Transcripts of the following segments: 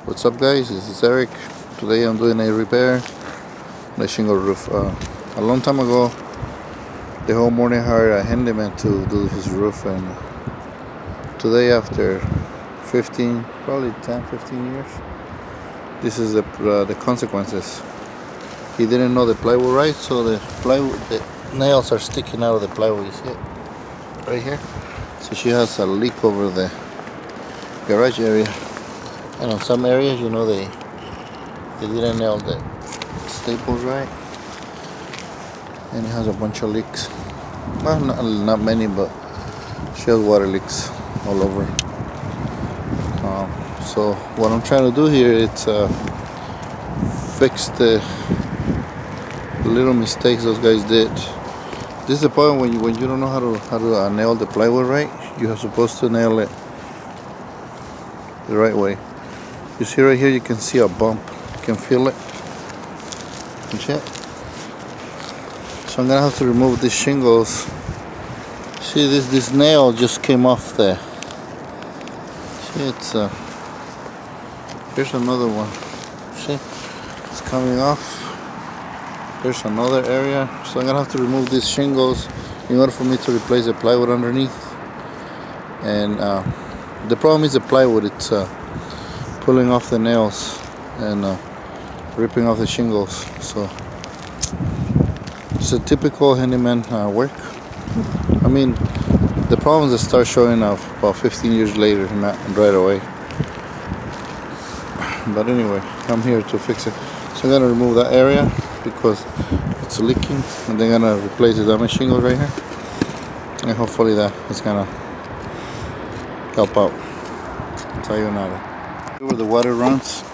What's up, guys? This is Eric. Today I'm doing a repair on the shingle roof. A long time ago, the homeowner hired a handyman to do his roof, and today, after 15, probably 10, 15 years, this is the consequences. He didn't know the plywood right, so the nails are sticking out of the plywood. You see it right here? So she has a leak over the garage area. And on some areas, they didn't nail the staples right, and it has a bunch of leaks. Well, not many, but she has water leaks all over. So what I'm trying to do here is fix the little mistakes those guys did. This is the point when you don't know how to nail the plywood right. You are supposed to nail it the right way. You see right here, you can see a bump. You can feel it. And shit. So I'm gonna have to remove these shingles. See, this nail just came off there. See, here's another one. See, it's coming off. There's another area. So I'm gonna have to remove these shingles in order for me to replace the plywood underneath. And the problem is the plywood. It's pulling off the nails and ripping off the shingles. So it's a typical handyman work. I mean, the problems that start showing up about 15 years later, not right away. But anyway, I'm here to fix it. So I'm gonna remove that area because it's leaking, and then I'm gonna replace the damaged shingles right here, and hopefully that is gonna help out. Sayonara. Where the water runs.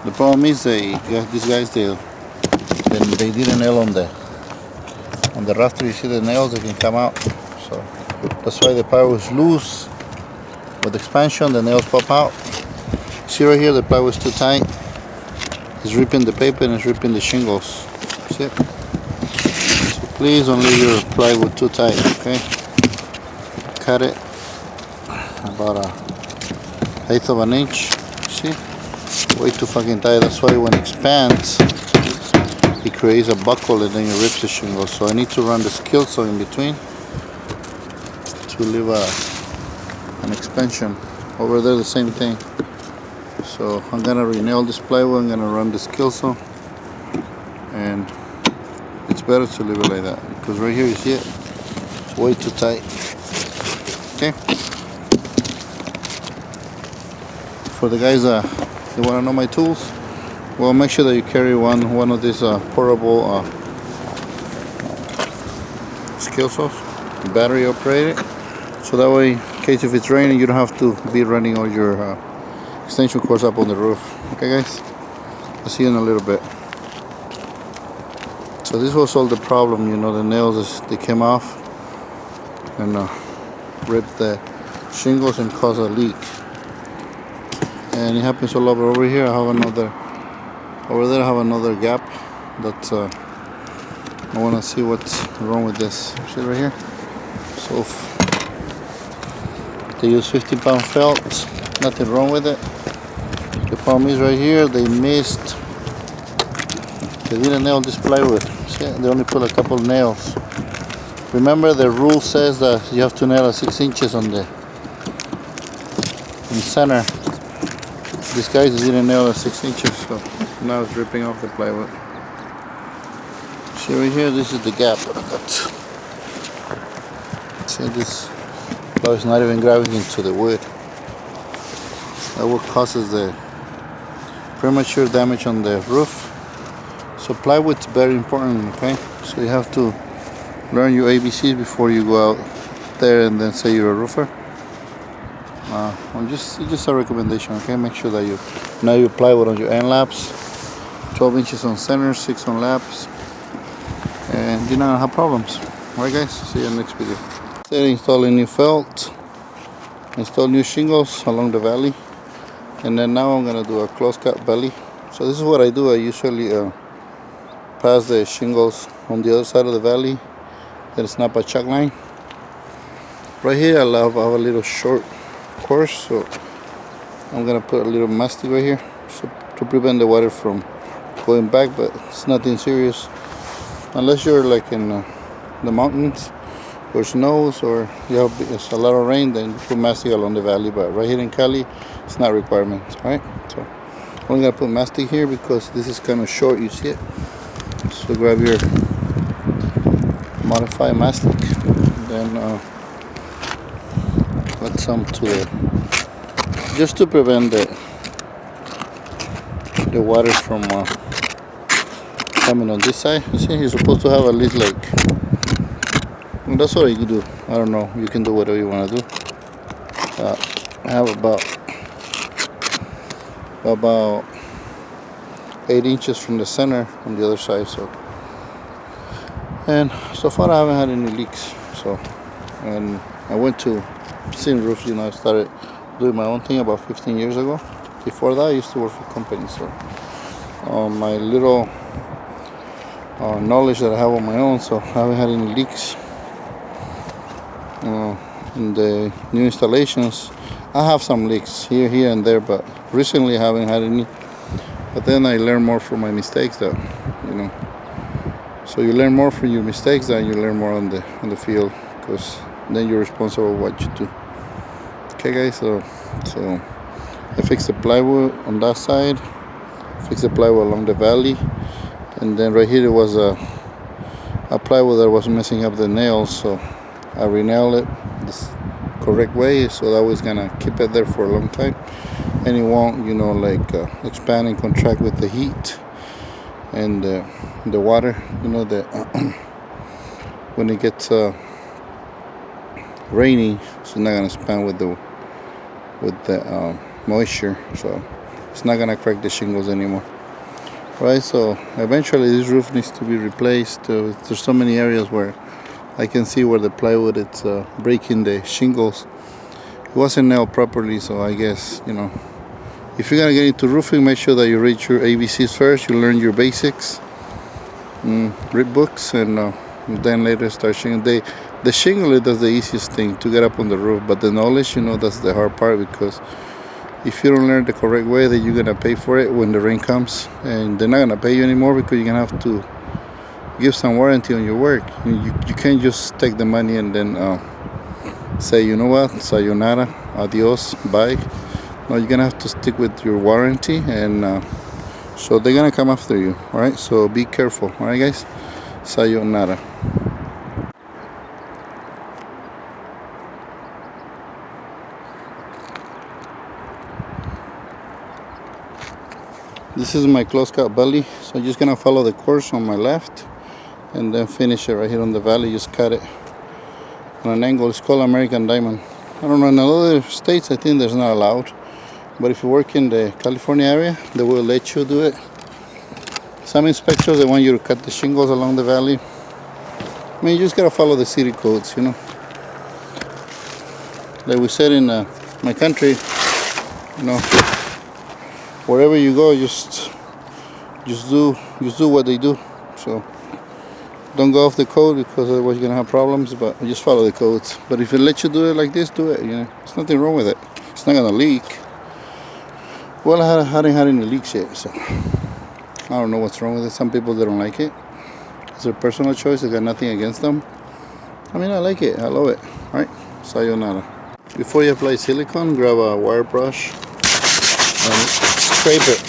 The problem is these guys they didn't nail on the rafter. You see the nails, they can come out. So that's why the plywood is loose. With expansion, the nails pop out. See right here, the plywood is too tight. It's ripping the paper and it's ripping the shingles. See it? So please don't leave your plywood too tight, okay? Cut it about 1/8 of an inch. See? Way too fucking tight. That's why when it expands, it creates a buckle and then it rips the shingles. So I need to run the skill saw in between to leave an expansion. Over there, the same thing. So I'm gonna re-nail this plywood. I'm gonna run the skill saw, and it's better to leave it like that because right here you see it. It's way too tight. Okay. For the guys that want to know my tools, well, make sure that you carry one of these portable skill saws, battery operated, so that way, in case if it's raining, you don't have to be running all your extension cords up on the roof. Okay, guys, I'll see you in a little bit. So this was all the problem, the nails, they came off and ripped the shingles and caused a leak. And it happens all over. Over here I have another, over there I have another gap that I want to see what's wrong with this. See right here? So they use 15-pound felt, nothing wrong with it. The problem is right here, they didn't nail this plywood. See, they only put a couple nails. Remember, the rule says that you have to nail 6 inches in the center. These guys didn't nail 6 inches, so now it's ripping off the plywood. See right here, this is the gap that I got. See, this plywood is not even grabbing into the wood. That's what causes the premature damage on the roof. So plywood's very important, okay? So you have to learn your ABCs before you go out there and then say you're a roofer. It's just a recommendation, okay? Make sure that you nail your plywood on your end laps, 12 inches on center, 6 on laps, and you're not gonna have problems. Alright, guys, see you in the next video. Installing new felt, install new shingles along the valley, and then now I'm gonna do a close cut valley. So this is what I do. I usually pass the shingles on the other side of the valley, then snap a chuck line. Right here I have a little short course, so I'm gonna put a little mastic right here so to prevent the water from going back, but it's nothing serious unless you're like in the mountains or snows or you have it's a lot of rain, then you put mastic along the valley. But right here in Cali, it's not a requirement. All right, so I'm only gonna put mastic here because this is kind of short, you see it. So grab your modified mastic, then add some to it just to prevent the water from coming on this side. You see, you're supposed to have at least like, well, that's what you do. I don't know, you can do whatever you want to do. I have about 8 inches from the center on the other side. So, and so far I haven't had any leaks. So, and I went to Shingles Roof. I started doing my own thing about 15 years ago. Before that, I used to work for companies. So, my little knowledge that I have on my own, so I haven't had any leaks. In the new installations, I have some leaks here and there, but recently I haven't had any. But then I learn more from my mistakes, that so you learn more from your mistakes than you learn more on the field, because then you're responsible for what you do. Okay guys, so I fixed the plywood on that side, fixed the plywood along the valley, and then right here it was a plywood that was messing up the nails, so I re-nailed it this correct way, so that was gonna keep it there for a long time, and it won't like expand and contract with the heat and the water. When it gets rainy, it's not gonna expand with the moisture, so it's not gonna crack the shingles anymore. Right, so eventually this roof needs to be replaced. There's so many areas where I can see where the plywood it's breaking the shingles. It wasn't nailed properly, so I guess if you're gonna get into roofing, make sure that you read your ABCs first. You learn your basics, read books, and then later start shingling. The shingle that's the easiest thing to get up on the roof, but the knowledge, that's the hard part, because if you don't learn the correct way, then you're gonna pay for it when the rain comes, and they're not gonna pay you anymore because you're gonna have to give some warranty on your work. You can't just take the money and then say, you know what, sayonara, adios, bye. No, you're gonna have to stick with your warranty, and so they're gonna come after you. All right, so be careful. All right guys, sayonara. This is my close cut belly, so I'm just gonna follow the course on my left and then finish it right here on the valley. Just cut it on an angle. It's called American Diamond. I don't know, in other states I think there's not allowed, but if you work in the California area, they will let you do it. Some inspectors, they want you to cut the shingles along the valley. I mean, you just gotta follow the city codes, Like we said in my country, wherever you go, just do what they do. So don't go off the code, because otherwise you're gonna have problems. But just follow the codes. But if it lets you do it like this, do it. There's nothing wrong with it. It's not gonna leak. Well, I hadn't had any leaks yet, so I don't know what's wrong with it. Some people, they don't like it. It's their personal choice. I got nothing against them. I mean, I like it. I love it. All right, sayonara. Before you apply silicone, grab a wire brush and scrape it.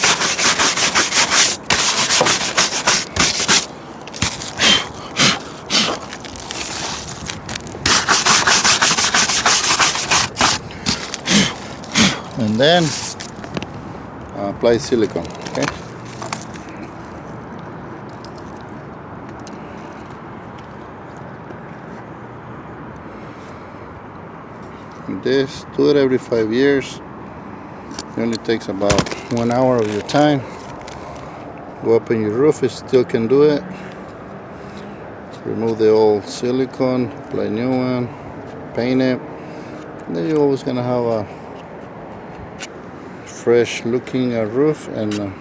And then apply silicone, okay? And this, do it every 5 years. It only takes about 1 hour of your time. Go up in your roof, it still can do it. Remove the old silicone, apply new one, paint it. And then you're always gonna have a fresh looking roof, and you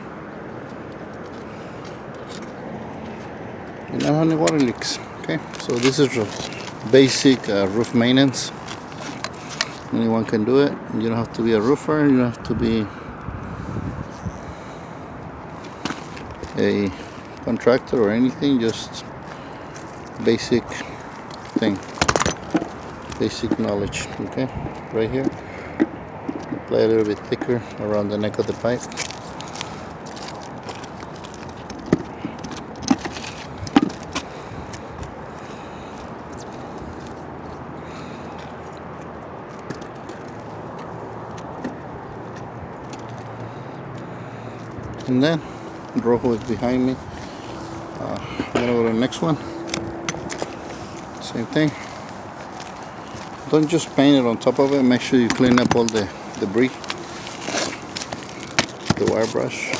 don't have any water leaks. Okay, so this is basic roof maintenance. Anyone can do it. You don't have to be a roofer. You don't have to be a contractor or anything, just basic thing, basic knowledge. Okay, right here, apply a little bit thicker around the neck of the pipe. And then Rojo is behind me. I'm gonna go to the next one. Same thing. Don't just paint it on top of it. Make sure you clean up all the debris. The wire brush.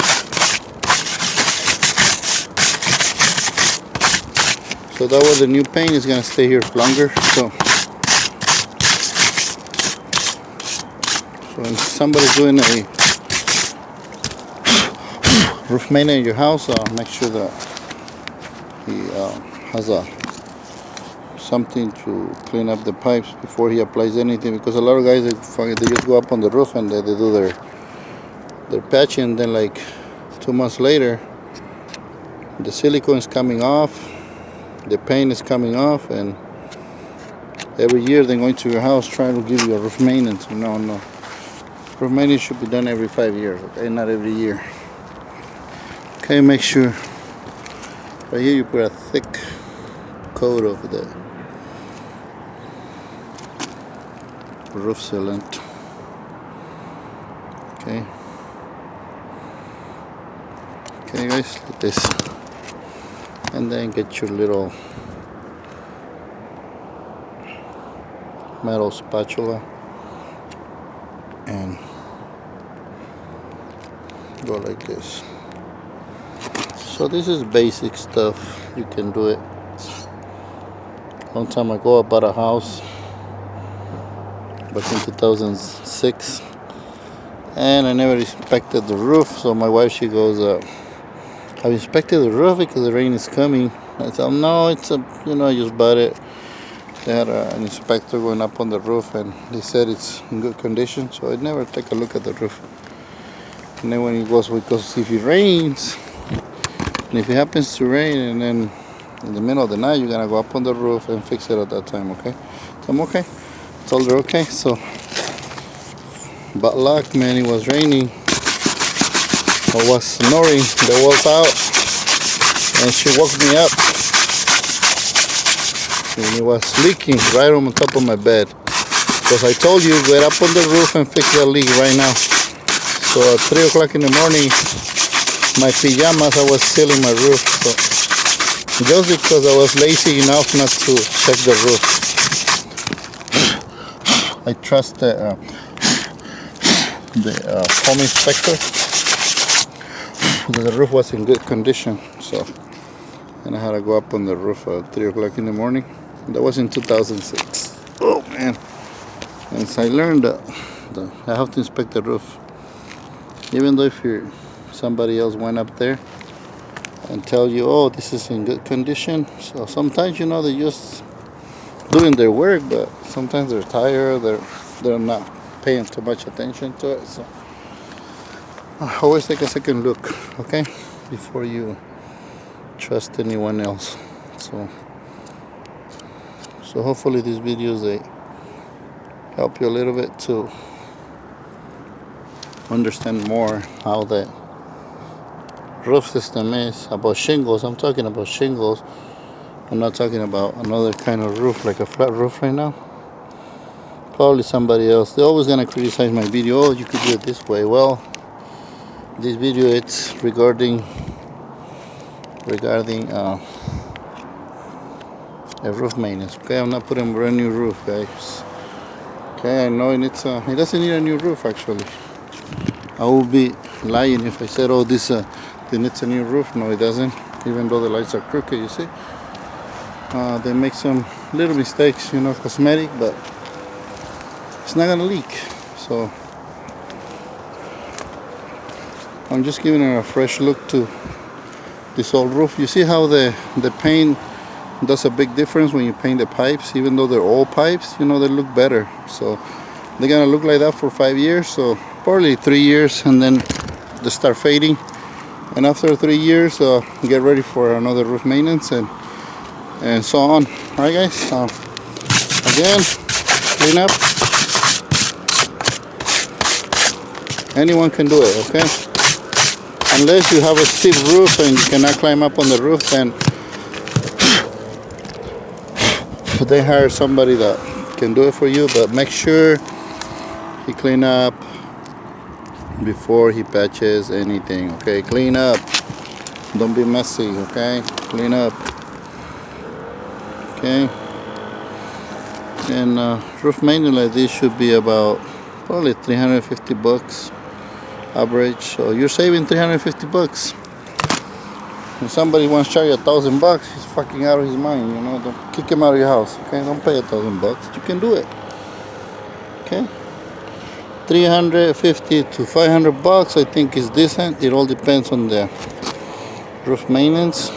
So that way the new paint is gonna stay here longer. So when somebody's doing a roof maintenance in your house, make sure that he has something to clean up the pipes before he applies anything, because a lot of guys they just go up on the roof and they do their patching, and then like 2 months later the silicone is coming off, the paint is coming off, and every year they're going to your house trying to give you a roof maintenance. No, roof maintenance should be done every 5 years, okay, not every year. Okay, make sure right here you put a thick coat of the roof sealant. Okay guys, like this, and then get your little metal spatula and go like this. So this is basic stuff. You can do it. Long time ago I bought a house back in 2006, and I never inspected the roof. So my wife, she goes, "Have you inspected the roof because the rain is coming?" I said, "No, it's a, I just bought it." They had an inspector going up on the roof, and they said it's in good condition. So I never take a look at the roof. And then when it goes, because if it rains, and if it happens to rain, and then in the middle of the night, you're gonna go up on the roof and fix it at that time, okay? So I'm okay. Told her okay. So, but luck, man, it was raining. I was snoring. The walls out, and she woke me up, and it was leaking right on top of my bed. Because I told you, get up on the roof and fix that leak right now. So at 3 o'clock in the morning, my pajamas, I was sealing my roof. So just because I was lazy enough not to check the roof, I trust the home inspector that the roof was in good condition. So, and I had to go up on the roof at 3 o'clock in the morning. That was in 2006. Oh man! And so I learned that I have to inspect the roof, even though if somebody else went up there and tell you, oh, this is in good condition. So sometimes, they're just doing their work, but sometimes they're tired, they're not paying too much attention to it. So always take a second look, okay, before you trust anyone else. So hopefully these videos, they help you a little bit to understand more how the roof system is. About shingles, I'm talking about shingles. I'm not talking about another kind of roof, like a flat roof right now. Probably somebody else, they're always gonna criticize my video. Oh, you could do it this way. Well, this video, it's regarding a roof maintenance. Okay, I'm not putting a brand new roof, guys. Okay, I know it doesn't need a new roof. Actually, I would be lying if I said, oh, this it needs a new roof. No, it doesn't. Even though the lights are crooked, you see, they make some little mistakes, cosmetic, but it's not gonna leak. So I'm just giving it a fresh look to this old roof. You see how the paint does a big difference when you paint the pipes. Even though they're old pipes, they look better. So they're gonna look like that for 5 years, so probably 3 years, and then they start fading, and after 3 years get ready for another roof maintenance and so on. Alright guys, again, clean up. Anyone can do it, okay? Unless you have a steep roof and you cannot climb up on the roof, then they hire somebody that can do it for you. But make sure he clean up before he patches anything, okay? Clean up, don't be messy, okay? Clean up, okay? And roof maintenance like this should be about probably 350 bucks average. So you're saving 350 bucks. If somebody wants to charge you $1,000, he's fucking out of his mind, you know. Don't kick him out of your house, okay? Don't pay $1,000. You can do it, okay? 350 to 500 bucks, I think, is decent. It all depends on the roof maintenance.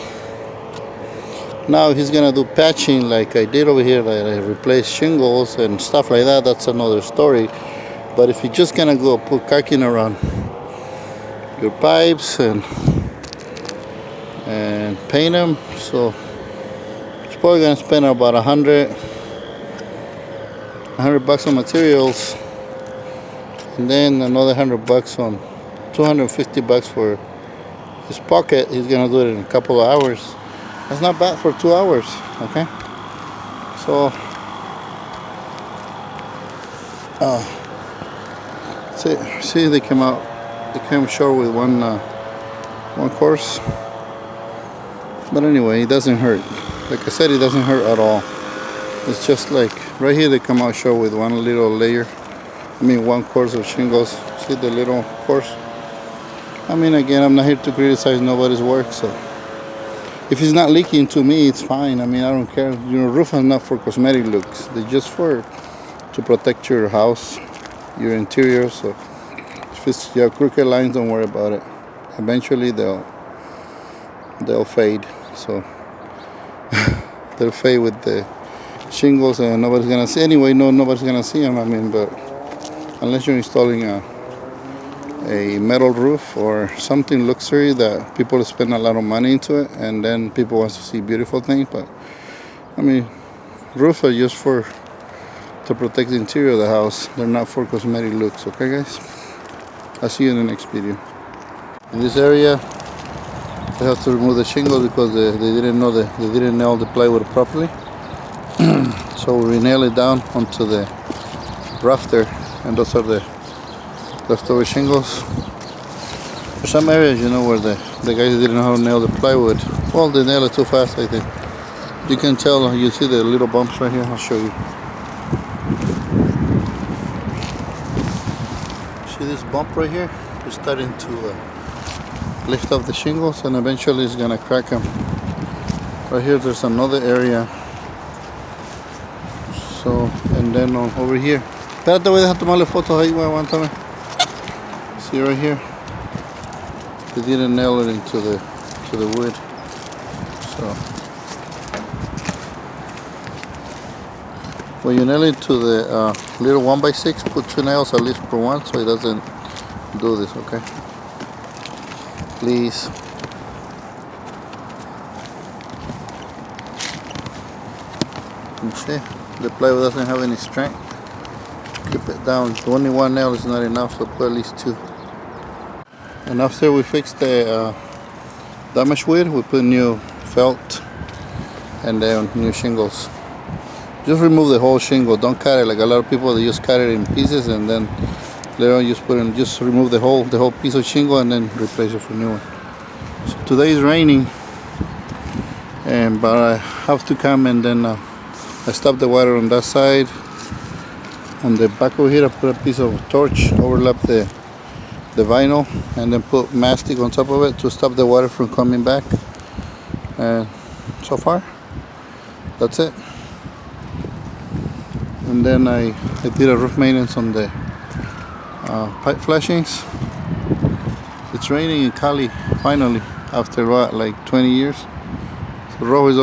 Now he's gonna do patching like I did over here, like I replace shingles and stuff like that. That's another story. But if you're just gonna go put caulking around your pipes and paint them, so it's probably gonna spend about 100 bucks on materials, and then another 100 bucks on 250 bucks for his pocket. He's gonna do it in a couple of hours. That's not bad for 2 hours, okay? So see, they came short with one course. But anyway, it doesn't hurt. Like I said, it doesn't hurt at all. It's just like right here they come out short with one little layer. One course of shingles. See the little course? Again, I'm not here to criticize nobody's work, so if it's not leaking, to me it's fine. I don't care. Roof is not for cosmetic looks. They're just to protect your house, your interior. So if it's your crooked lines, don't worry about it. Eventually they'll fade. So they'll fade with the shingles, and nobody's gonna see. Anyway, nobody's gonna see them. But unless you're installing a metal roof or something luxury that people spend a lot of money into it, and then people want to see beautiful things. But roofs are just to protect the interior of the house. They're not for cosmetic looks. Okay guys, I'll see you in the next video. In this area they have to remove the shingles because they didn't nail the plywood properly. So we nail it down onto the rafter, and those are the leftover shingles. For some areas, where the guys didn't know how to nail the plywood, well, they nail it too fast, I think. You can tell. You see the little bumps right here. I'll show you. See this bump right here? It's starting to lift up the shingles, and eventually it's gonna crack them. Right here there's another area. So, and then over here. Espérate, voy a dejar tomarle fotos ahí, aguántame. See right here? They didn't nail it into the wood. So when you nail it to the little 1x6, put 2 nails at least per one, so it doesn't do this, okay? Please. You see, the plywood doesn't have any strength. Keep it down. Only 1 nail is not enough, so put at least 2. And after we fix the damaged wood, we put new felt and then new shingles. Just remove the whole shingle. Don't cut it like a lot of people. They just cut it in pieces and then later on just remove the whole piece of shingle and then replace it for new one. So today is raining, but I have to come, and then I stop the water on that side. On the back over here, I put a piece of torch, overlap the vinyl, and then put mastic on top of it to stop the water from coming back. And so far, that's it. And then I did a roof maintenance on the pipe flashings. It's raining in Cali finally after what, like 20 years. So Rob is